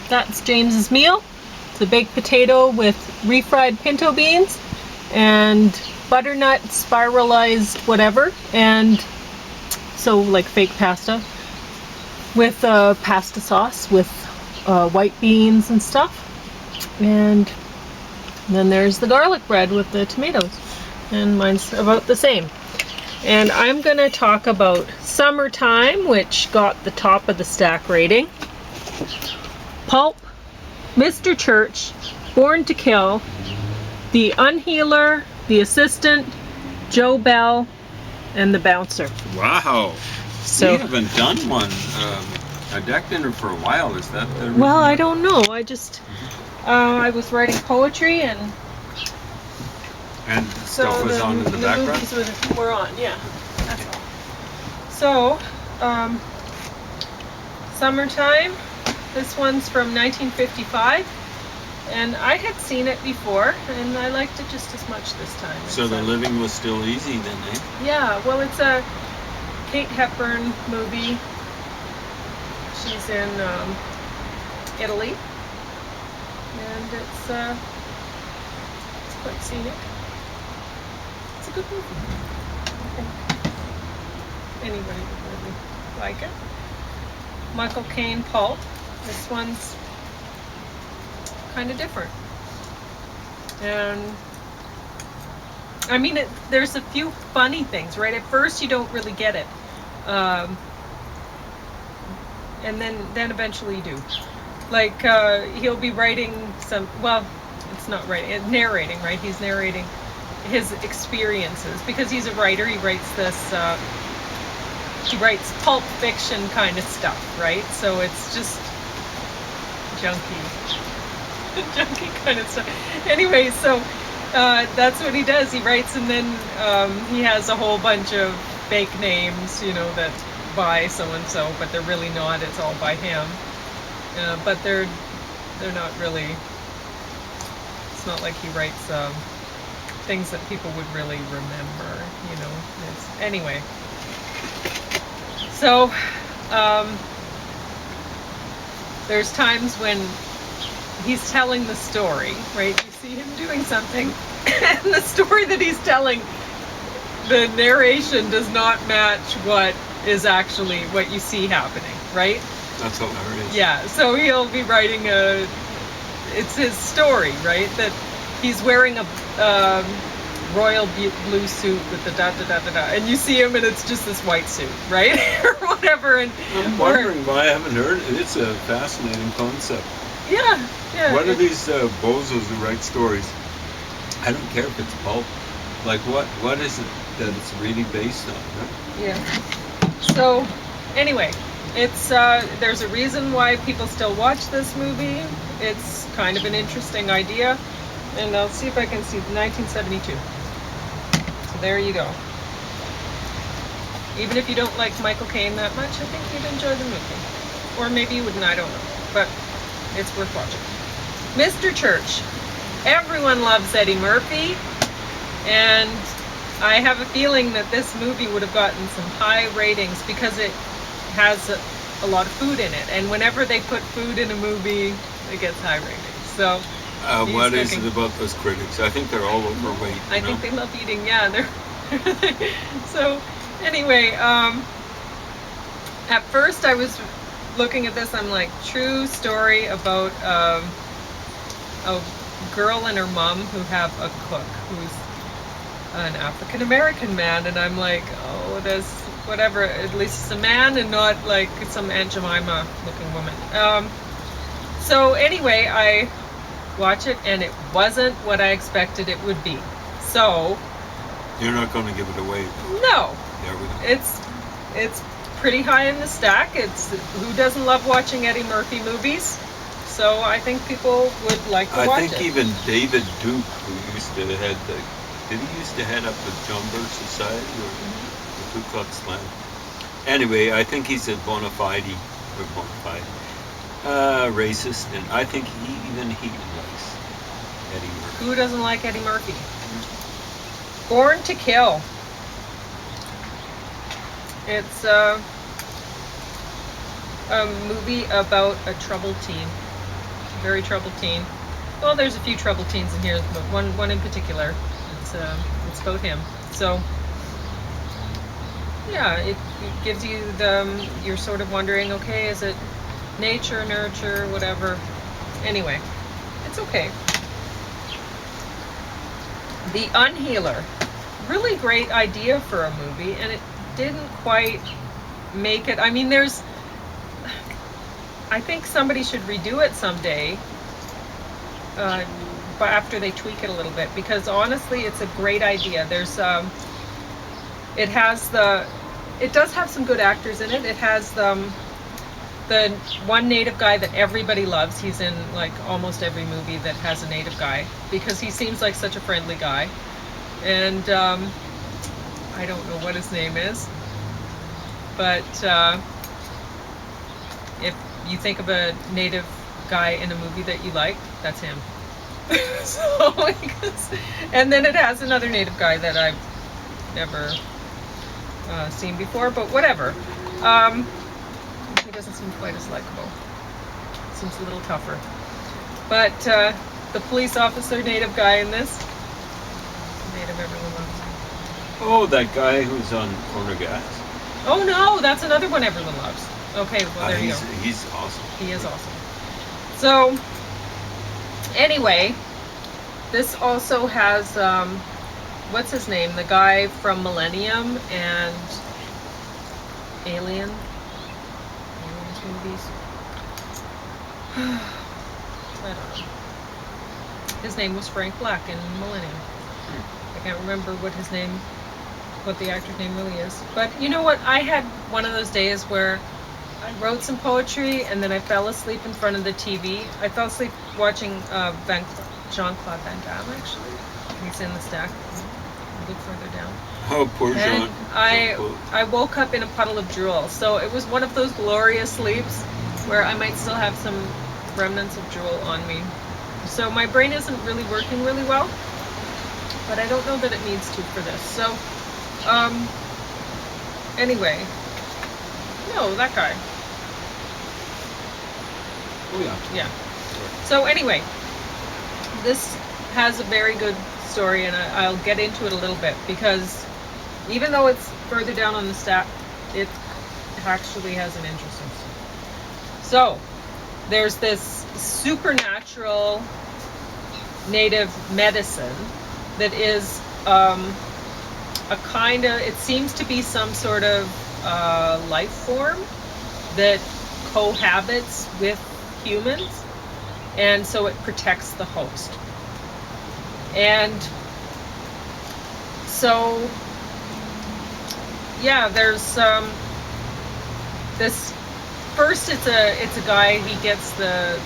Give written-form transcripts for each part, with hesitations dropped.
That's James's meal. It's a baked potato with refried pinto beans and butternut spiralized whatever, and so like fake pasta with pasta sauce with white beans and stuff. And then there's the garlic bread with the tomatoes, and mine's about the same. And I'm gonna talk about Summertime, which got the top of the stack rating. Pulp, Mr. Church, Born to Kill, The Unhealer, The Assistant, Joe Bell, and The Bouncer. Wow. So we haven't done one, a deck dinner for a while. Is that the reason? Well, I don't know. I just I was writing poetry, and so stuff was on in the background? Movies were on, yeah. That's all. So, Summertime. This one's from 1955, and I had seen it before, and I liked it just as much this time. So the living was still easy then, eh? Yeah, well, it's a Kate Hepburn movie. She's in Italy, and it's quite scenic. It's a good movie. I think anybody would really like it. Michael Caine, Pulp. This one's kind of different. And I mean, there's a few funny things, right? At first you don't really get it. And then eventually you do. Like, he'll be writing it's not writing, narrating, right? He's narrating his experiences because he's a writer. He writes he writes pulp fiction kind of stuff, right? So it's just junky kind of stuff. Anyway, so that's what he does. He writes, and then he has a whole bunch of fake names, that by so and so, but they're really not. It's all by him. But they're not really. It's not like he writes things that people would really remember. Anyway. So there's times when he's telling the story, right? You see him doing something, and the story that he's telling, the narration does not match what you see happening, right? That's hilarious. Yeah, so he'll be writing it's his story, right? That he's wearing a royal blue suit with the da-da-da-da-da, and you see him and it's just this white suit, right? Or whatever. And I'm wondering why I haven't heard it. It's a fascinating concept. Yeah. What are these bozos who write stories? I don't care if it's pulp. Like, what is it that it's really based on, right? Yeah. So, anyway, it's there's a reason why people still watch this movie. It's kind of an interesting idea. And I'll see if I can see 1972. So there you go. Even if you don't like Michael Caine that much, I think you'd enjoy the movie. Or maybe you wouldn't, I don't know. But it's worth watching. Mr. Church. Everyone loves Eddie Murphy. And I have a feeling that this movie would have gotten some high ratings because it has a lot of food in it. And whenever they put food in a movie, it gets high ratings. So what is it about those critics? I think they're all overweight. I think they love eating. Yeah, they're so. Anyway, at first I was looking at this. I'm like, true story about a girl and her mom who have a cook who's an African American man, and I'm like, oh, there's whatever. At least it's a man and not like some Aunt Jemima looking woman. So anyway, I watch it, and it wasn't what I expected it would be. So you're not going to give it away. No. There we go. It's pretty high in the stack. It's who doesn't love watching Eddie Murphy movies? So I think people would like to watch it. I think even David Duke, who used to head up the John Birch Society or the Ku Klux Klan. Anyway, I think he's a bona fide racist, and I think he likes Eddie Murphy. Who doesn't like Eddie Murphy? Born to Kill. It's a movie about a troubled teen very troubled teen. Well, there's a few troubled teens in here, but one in particular. It's about him. So yeah, it gives you you're sort of wondering, okay, is it nature, nurture, whatever. Anyway, it's okay. The Unhealer. Really great idea for a movie, and it didn't quite make it. I mean, I think somebody should redo it someday, but after they tweak it a little bit, because honestly, it's a great idea. It does have some good actors in it. It has the one native guy that everybody loves. He's in like almost every movie that has a native guy, because he seems like such a friendly guy. And I don't know what his name is, but if you think of a native guy in a movie that you like, that's him. And then it has another native guy that I've never seen before, but whatever. He doesn't seem quite as likable. Seems a little tougher. But the police officer native guy in this, native everyone loves. Oh, that guy who's on Corner Gas. Oh no, that's another one everyone loves. Okay, well there you go. He's awesome. He is awesome. So anyway, this also has what's his name? The guy from Millennium and Aliens movies. I don't know. His name was Frank Black in Millennium. I can't remember what the actor's name really is. But you know what? I had one of those days where I wrote some poetry and then I fell asleep in front of the TV. I fell asleep watching Jean-Claude Van Damme, actually. He's in the stack. A bit further down. Oh, poor Jean. And I woke up in a puddle of drool. So it was one of those glorious sleeps where I might still have some remnants of drool on me. So my brain isn't really working really well, but I don't know that it needs to for this. So, anyway. No, that guy. Oh, yeah. Yeah. So anyway, this has a very good story, and I'll get into it a little bit, because even though it's further down on the stack, it actually has an interesting story. So, there's this supernatural native medicine that is a kind of, it seems to be some sort of life form that cohabits with humans, and so it protects the host. And so yeah, there's this first, it's a guy, he gets the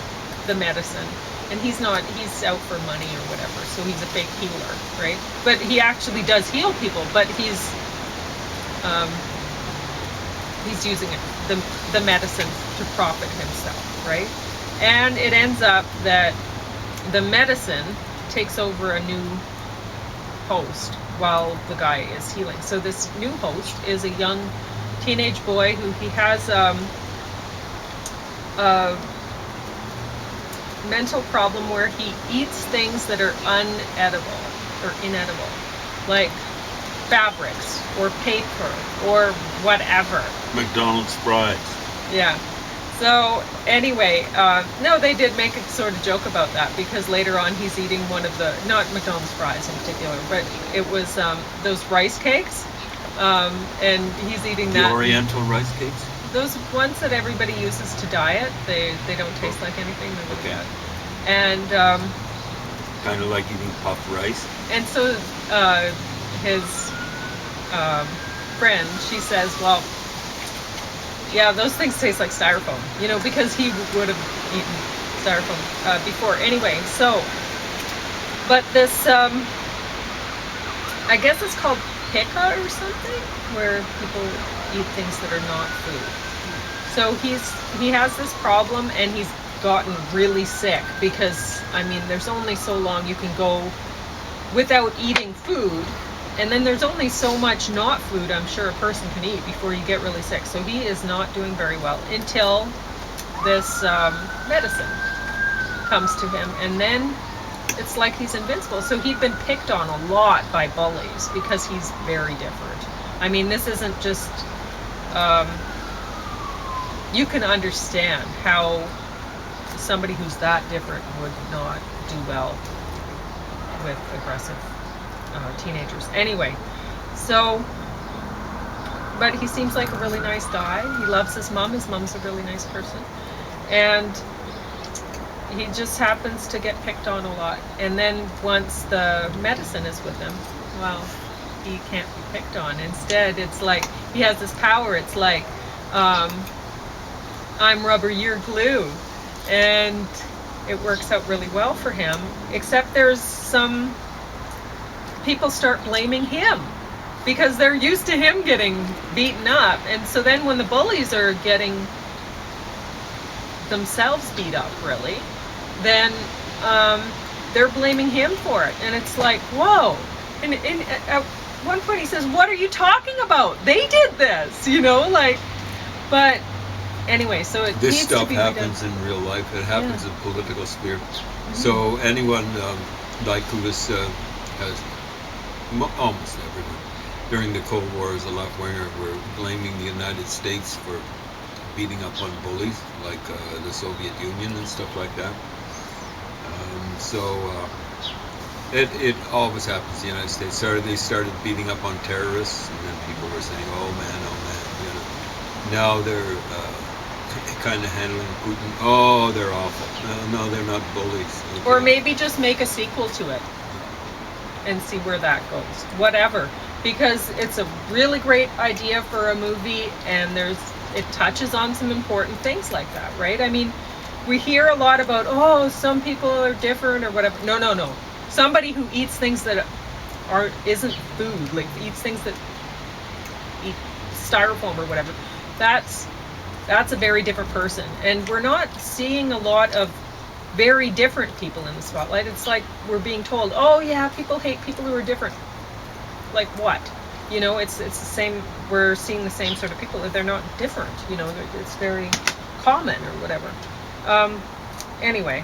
medicine, and he's out for money or whatever, so he's a fake healer, right? But he actually does heal people, but he's using the medicine to profit himself, right? And it ends up that the medicine takes over a new host while the guy is healing. So this new host is a young teenage boy who he has a mental problem where he eats things that are unedible or inedible, like fabrics or paper or whatever. McDonald's fries. Yeah. So anyway, no, they did make a sort of joke about that, because later on he's eating one of the, not McDonald's fries in particular, but it was those rice cakes, and he's eating that. The Oriental rice cakes? Those ones that everybody uses to diet, they don't taste like anything. They're really bad. And kind of like eating puffed rice. And so his friend, she says, well, yeah, those things taste like styrofoam, because he would have eaten styrofoam before. Anyway, so, but this, I guess it's called pica or something, where people eat things that are not food. So he has this problem, and he's gotten really sick, because, there's only so long you can go without eating food. And then there's only so much not food, I'm sure, a person can eat before you get really sick. So he is not doing very well until this medicine. comes to him, and then it's like he's invincible. So he'd been picked on a lot by bullies because he's very different. I mean, this isn't just you can understand how somebody who's that different would not do well with aggressive teenagers. Anyway, so, but he seems like a really nice guy. He loves his mom. His mom's a really nice person. And he just happens to get picked on a lot. And then once the medicine is with him, well, he can't be picked on. Instead, it's like he has this power. It's like, I'm rubber, you're glue. And it works out really well for him, except there's some people start blaming him because they're used to him getting beaten up. And so then when the bullies are getting themselves beat up, really, then they're blaming him for it. And it's like, whoa. And at one point he says, what are you talking about? They did this, like, but anyway, so it this needs stuff to be happens redone. in real life. It happens in political sphere. Mm-hmm. So anyone like who was has almost everyone during the Cold War is a lot were blaming the United States for beating up on bullies like the Soviet Union and stuff like that. It always happens in the United States. They started beating up on terrorists, and then people were saying, oh man, Now they're kind of handling Putin. Oh, they're awful. No, they're not bullies. Okay. Or maybe just make a sequel to it and see where that goes. Whatever. Because it's a really great idea for a movie, and it touches on some important things like that, right? I mean, we hear a lot about, some people are different or whatever. No. Somebody who eats things that isn't food, like eats things that eat styrofoam or whatever, that's a very different person. And we're not seeing a lot of very different people in the spotlight. It's like we're being told, oh yeah, people hate people who are different. Like what? It's the same. We're seeing the same sort of people. They're not different. It's very common or whatever. Anyway,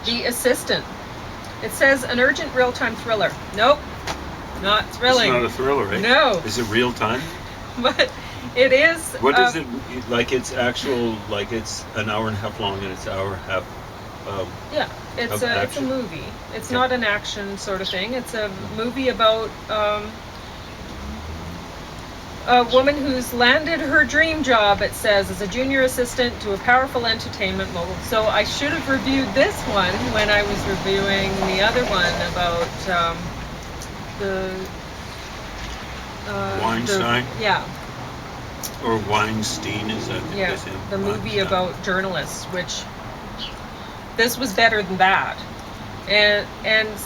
The Assistant. It says an urgent real-time thriller. Nope, not thrilling. It's not a thriller, right? No. Is it real time? But it is. What is it like? It's actual, like it's an hour and a half long, and it's an hour and a half. Yeah, it's a movie. It's not an action sort of thing. It's a movie about a woman who's landed her dream job, it says, as a junior assistant to a powerful entertainment mogul. So I should have reviewed this one when I was reviewing the other one about Weinstein? Yeah. Or Weinstein, is that the movie about journalists, which this was better than that. And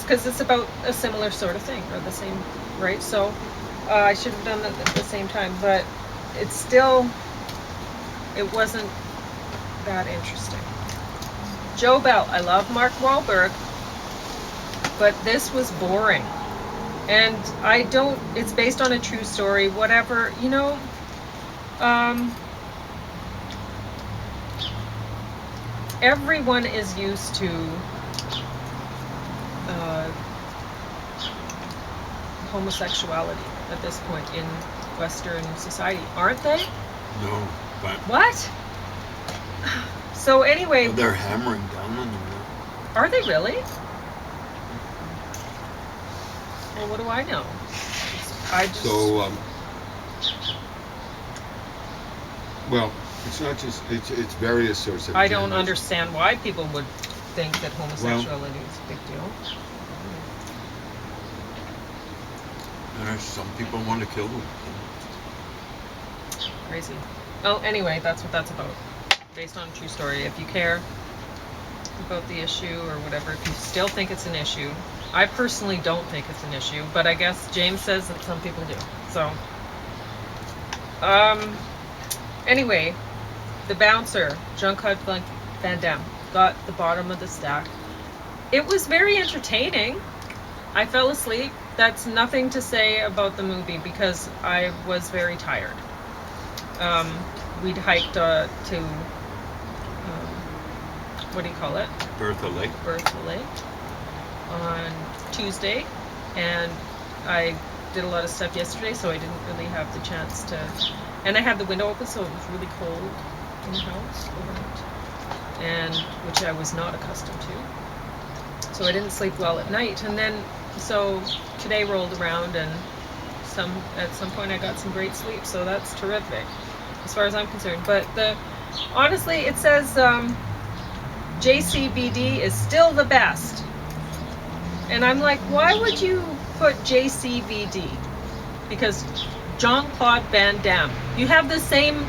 because it's about a similar sort of thing, or the same, right? So I should have done that at the same time, but it wasn't that interesting. Joe Bell, I love Mark Wahlberg, but this was boring. And it's based on a true story, whatever, everyone is used to homosexuality at this point in Western society, aren't they? No, but what? So anyway, they're hammering down on them. Are they really? Well, what do I know? Well, it's not just it's various sorts of. I don't understand why people would think that homosexuality is a big deal. Some people want to kill them. Crazy. Oh, anyway, that's what that's about. Based on a true story. If you care about the issue or whatever, if you still think it's an issue, I personally don't think it's an issue, but I guess James says that some people do. So, anyway, The Bouncer, Jean-Claude Van Damme, got the bottom of the stack. It was very entertaining. I fell asleep. That's nothing to say about the movie because I was very tired. We'd hiked to what do you call it? Bertha Lake. Bertha Lake on Tuesday, and I did a lot of stuff yesterday, so I didn't really have the chance to. And I had the window open, so it was really cold in the house overnight, and which I was not accustomed to. So I didn't sleep well at night, and then so today rolled around, and at some point I got some great sleep, so that's terrific as far as I'm concerned. But honestly, it says JCVD is still the best. And I'm like, why would you put JCVD? Because Jean-Claude Van Damme. You have the same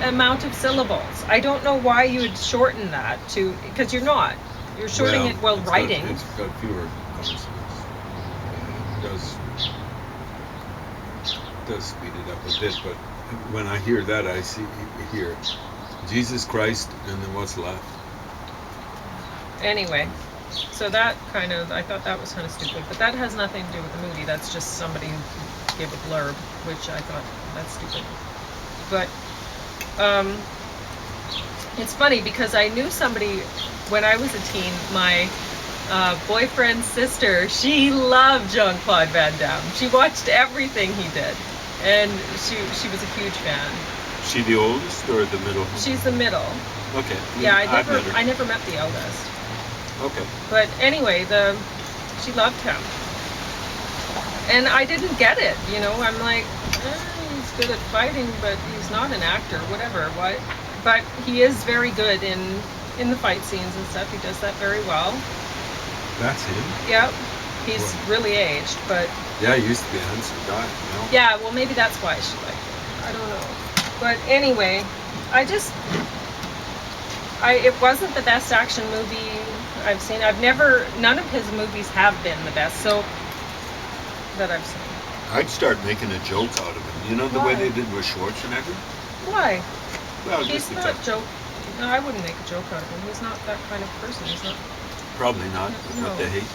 amount of syllables. I don't know why you would shorten that to, because you're not. You're shortening it while writing. It's got fewer consonants. It does speed it up a bit, but when I hear that, I hear Jesus Christ, and then what's left? Anyway, so that I thought that was kind of stupid, but that has nothing to do with the movie. That's just somebody who gave a blurb, which I thought, that's stupid. But it's funny because I knew somebody when I was a teen. My boyfriend's sister, she loved Jean-Claude Van Damme. She watched everything he did, and she was a huge fan. She the oldest or the middle? She's the middle. Okay. Yeah, I never met the eldest. Okay. But anyway, she loved him, and I didn't get it. I'm like, he's good at fighting, but he's not an actor. Whatever. Why? But he is very good in the fight scenes and stuff. He does that very well. That's him. Yep. He's really aged, but yeah, he used to be a handsome guy. Yeah, well, maybe that's why she liked him. I don't know. But anyway, it wasn't the best action movie I've seen. None of his movies have been the best, so that I've seen. I'd start making a joke out of him. You know the way they did with Schwarzenegger? Why? Well, he's not a joke. No, I wouldn't make a joke out of him. He's not that kind of person. He's not. Probably not. No. What they hate.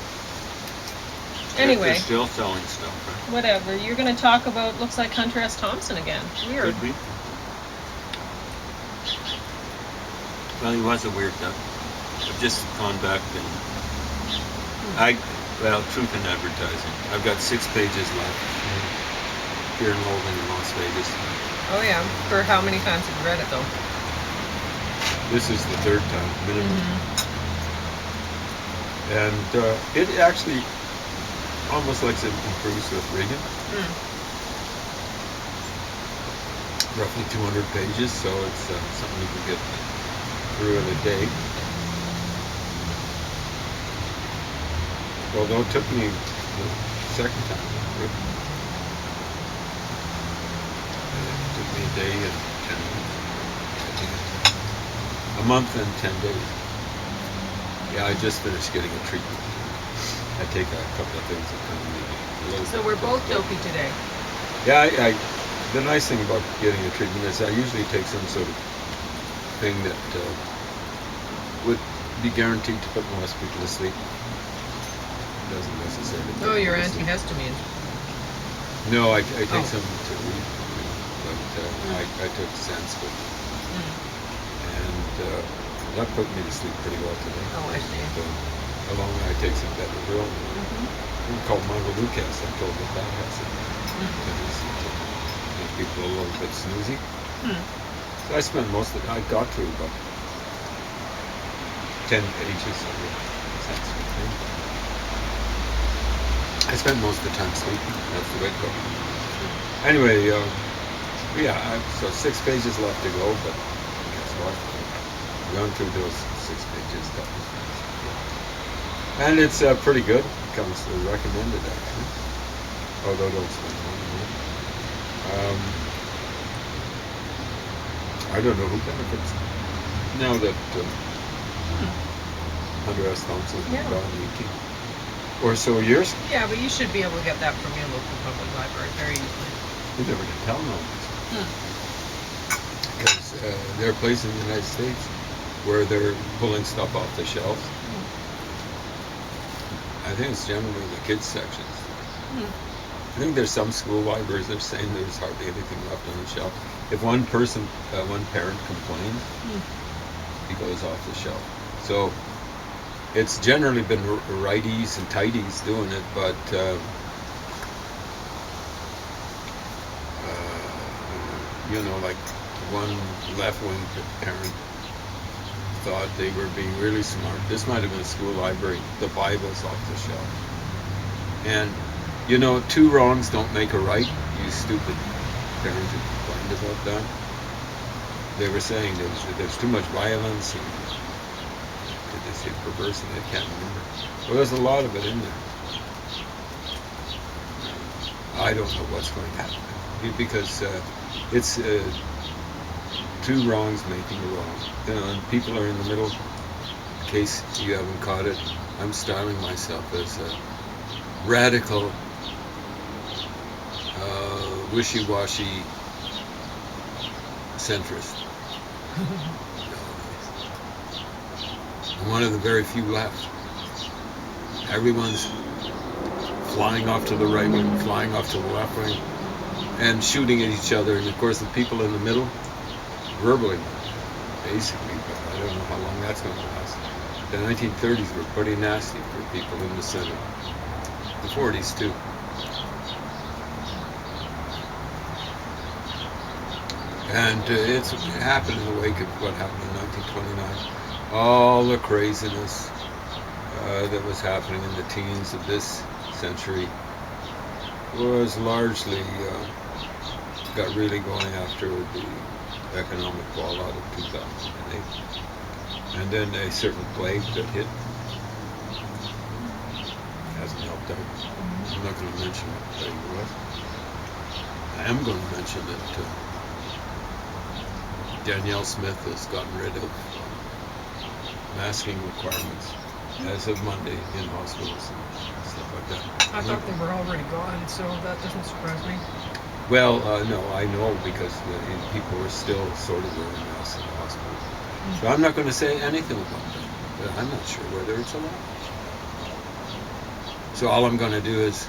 Anyway. They're still selling stuff, right? Whatever. You're going to talk about, looks like Hunter S. Thompson again. Weird. Could be. Well, he was a weird duck. I've just gone back and truth in advertising. I've got 6 pages left. Fear and Loathing in Las Vegas. Oh yeah. For how many times have you read it though? This is the 3rd time, minimum. Mm-hmm. And it actually almost like it improves with reading. Roughly 200 pages, so it's something you can get through in a day. Although it took me the second time. It took me a day and 10 minutes. A month and 10 days. Yeah, I just finished getting a treatment. I take a couple of things that kind of make it a little. So we're both dopey today. Yeah, the nice thing about getting a treatment is I usually take some sort of thing that would be guaranteed to put most people to sleep. It doesn't necessarily. Oh, your antihistamine. No, I take some to read, but I took Sanskrit, and that put me to sleep pretty well today. Oh, I see. And, along with I take some Benadryl. Called Montelukast. I'm told that has it. Make people a little bit snoozy. So I spent I got through about 10 pages of the Sanskrit thing. I spent most of the time sleeping. That's the way it goes. Anyway, so 6 pages left to go, but guess what? I've gone through those 6 pages. And it's pretty good. It comes recommended, actually. Although don't spend money on it. I don't know who benefits now that Hunter S. Thompson has gone 18 or so years. Yeah, but you should be able to get that from your local public library very easily. You never can tell nowadays. Because there are places in the United States where they're pulling stuff off the shelves. I think it's generally the kids sections. I think there's some school libraries that are saying there's hardly anything left on the shelf. If one parent complains, he goes off the shelf. So it's generally been righties and tighties doing it, but like one left-wing parent thought they were being really smart. This might have been a school library. The Bible's off the shelf. And, two wrongs don't make a right. You stupid parents who complained about that. They were saying there's too much violence and did they say perversity? I can't remember. Well, there's a lot of it in there. I don't know what's going to happen because it's two wrongs making a wrong. And people are in the middle. In case you haven't caught it, I'm styling myself as a radical, wishy-washy centrist. I'm one of the very few left. Everyone's flying off to the right wing, flying off to the left wing, and shooting at each other. And of course, the people in the middle, verbally, basically, but I don't know how long that's going to last. The 1930s were pretty nasty for people in the center. The 40s too. And it happened in the wake of what happened in 1929. All the craziness that was happening in the teens of this century was largely got really going after the economic fallout of 2008. And then a certain plague that hit hasn't helped out. I'm not going to mention what it was. I am going to mention that Danielle Smith has gotten rid of masking requirements as of Monday in hospitals and stuff like that. I thought they were already gone, so that doesn't surprise me. Well, no, I know because people are still sort of wearing masks in the hospital. So I'm not going to say anything about that. But I'm not sure whether it's allowed. So all I'm going to do is,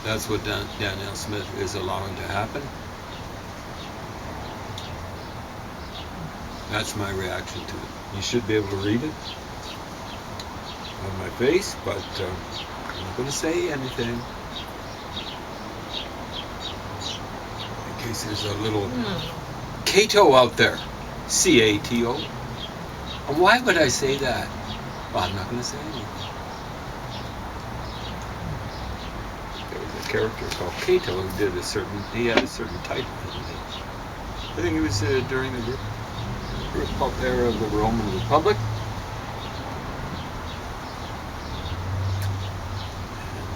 that's what Danielle Smith is allowing to happen. That's my reaction to it. You should be able to read it on my face, but I'm not going to say anything. In case there's a little Cato out there. C-A-T-O. And why would I say that? Well, I'm not going to say anything. There was a character called Cato who he had a certain title. I think it was during the era of the Roman Republic.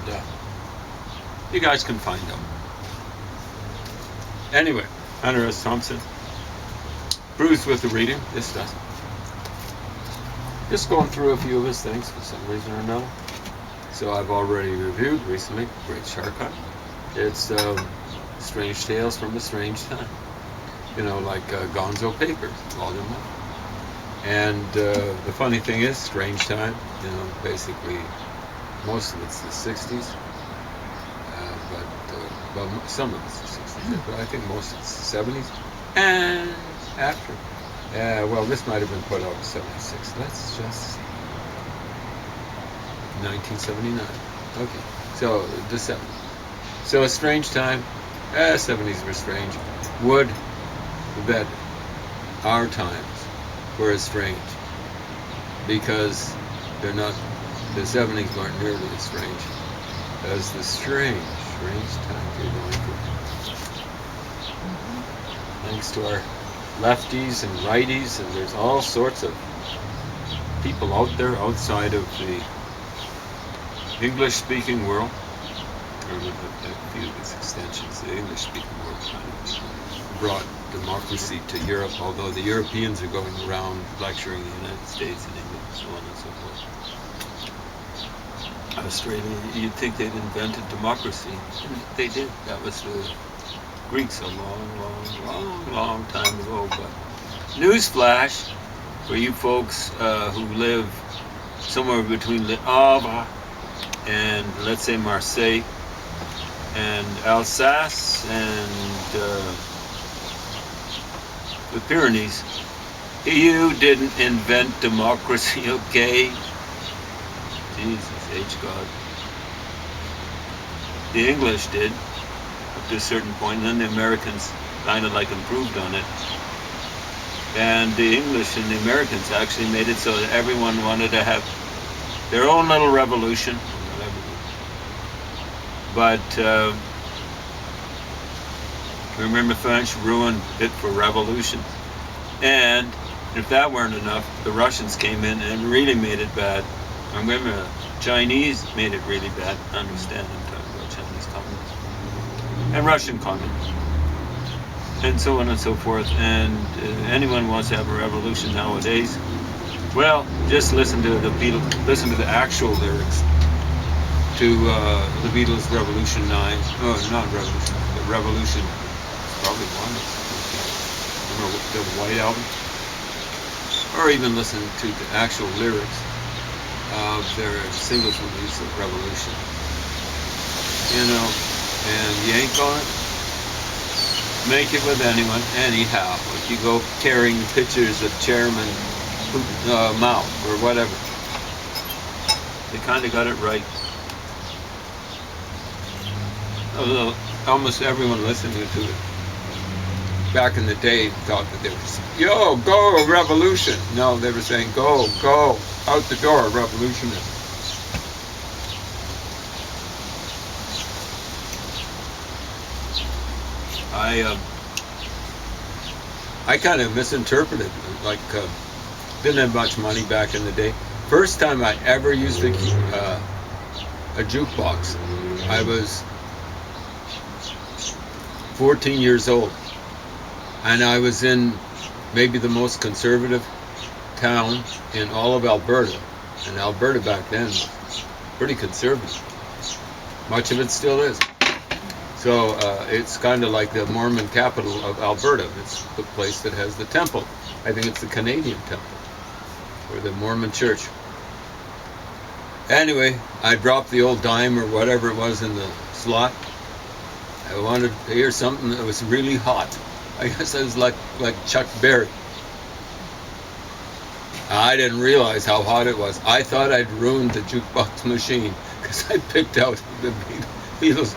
And you guys can find them. Anyway, Hunter S. Thompson. Bruised with the reading. This doesn't. Just going through a few of his things for some reason or another. So I've already reviewed recently Great Shark Hunt. It's Strange Tales from a Strange Time. Like Gonzo Papers, Volume 1. And the funny thing is, Strange Time, basically most of it's the 60s. But some of it's the 60s. But I think most of it's the 70s. And after. Well, this might have been put out in 76. Let's just see. 1979. Okay. So, the 70s. So, a strange time. 70s were strange. Would that our times were as strange. Because they're not, the 70s weren't nearly as strange as the strange times we're going through. Thanks to our lefties and righties, and there's all sorts of people out there outside of the English-speaking world, or a few of its extensions. The English-speaking world kind of brought democracy to Europe, although the Europeans are going around lecturing the United States and England and so on and so forth. Australia, you'd think they'd invented democracy. They did. That was the Greeks a long time ago. But newsflash for you folks who live somewhere between Le Havre and, let's say, Marseille and Alsace and the Pyrenees, You didn't invent democracy, okay? Jesus H. God. The English did, up to a certain point, and then the Americans kind of like improved on it. And the English and the Americans actually made it so that everyone wanted to have their own little revolution. But remember, French ruined it for revolution. And if that weren't enough, the Russians came in and really made it bad. I remember the Chinese made it really bad. Understand, I'm talking about Chinese communists. And Russian communists. And so on and so forth. And anyone wants to have a revolution nowadays, well, just listen to the Beatles, listen to the actual lyrics to the Beatles' Revolution 9. Oh, not Revolution, but Revolution. Probably one. Remember the White Album? Or even listen to the actual lyrics of their singles release of Revolution. You know, and you ain't gonna make it with anyone anyhow. If you go carrying pictures of Chairman Mao or whatever, they kind of got it right. Although almost everyone listening to it back in the day thought that they were saying, yo, go revolution. No, they were saying, go, out the door, revolutionary. I kind of misinterpreted, like, didn't have much money back in the day. First time I ever used a jukebox, I was 14 years old. And I was in maybe the most conservative town in all of Alberta. And Alberta back then was pretty conservative. Much of it still is. So it's kind of like the Mormon capital of Alberta. It's the place that has the temple. I think it's the Canadian temple, or the Mormon church. Anyway, I dropped the old dime or whatever it was in the slot. I wanted to hear something that was really hot. I guess I was like Chuck Berry. I didn't realize how hot it was. I thought I'd ruined the jukebox machine because I picked out the Beatles'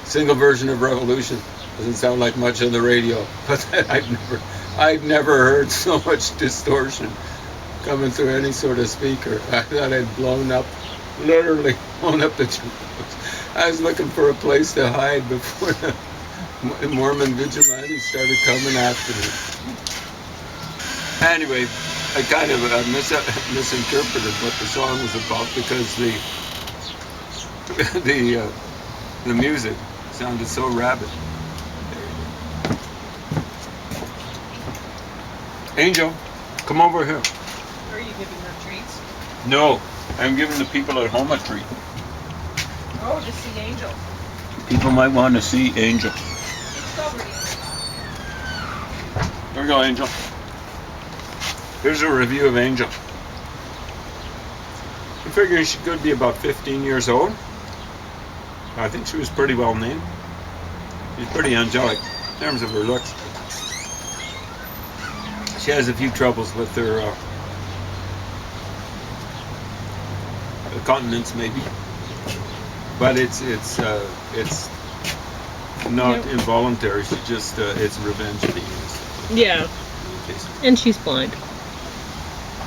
single version of Revolution. Doesn't sound like much on the radio, but I'd never heard so much distortion coming through any sort of speaker. I thought I'd literally blown up the jukebox. I was looking for a place to hide before the Mormon vigilantes started coming after me. Anyway, I kind of misinterpreted what the song was about because the music sounded so rabid. Angel, come over here. Are you giving her treats? No, I'm giving the people at home a treat. Oh, to see Angel. People might want to see Angel. There we go, Angel. Here's a review of Angel. I figure she could be about 15 years old. I think she was pretty well named. She's pretty angelic in terms of her looks. She has a few troubles with her continence, maybe, but it's not involuntary. She just it's revenge being. Yeah. And she's blind.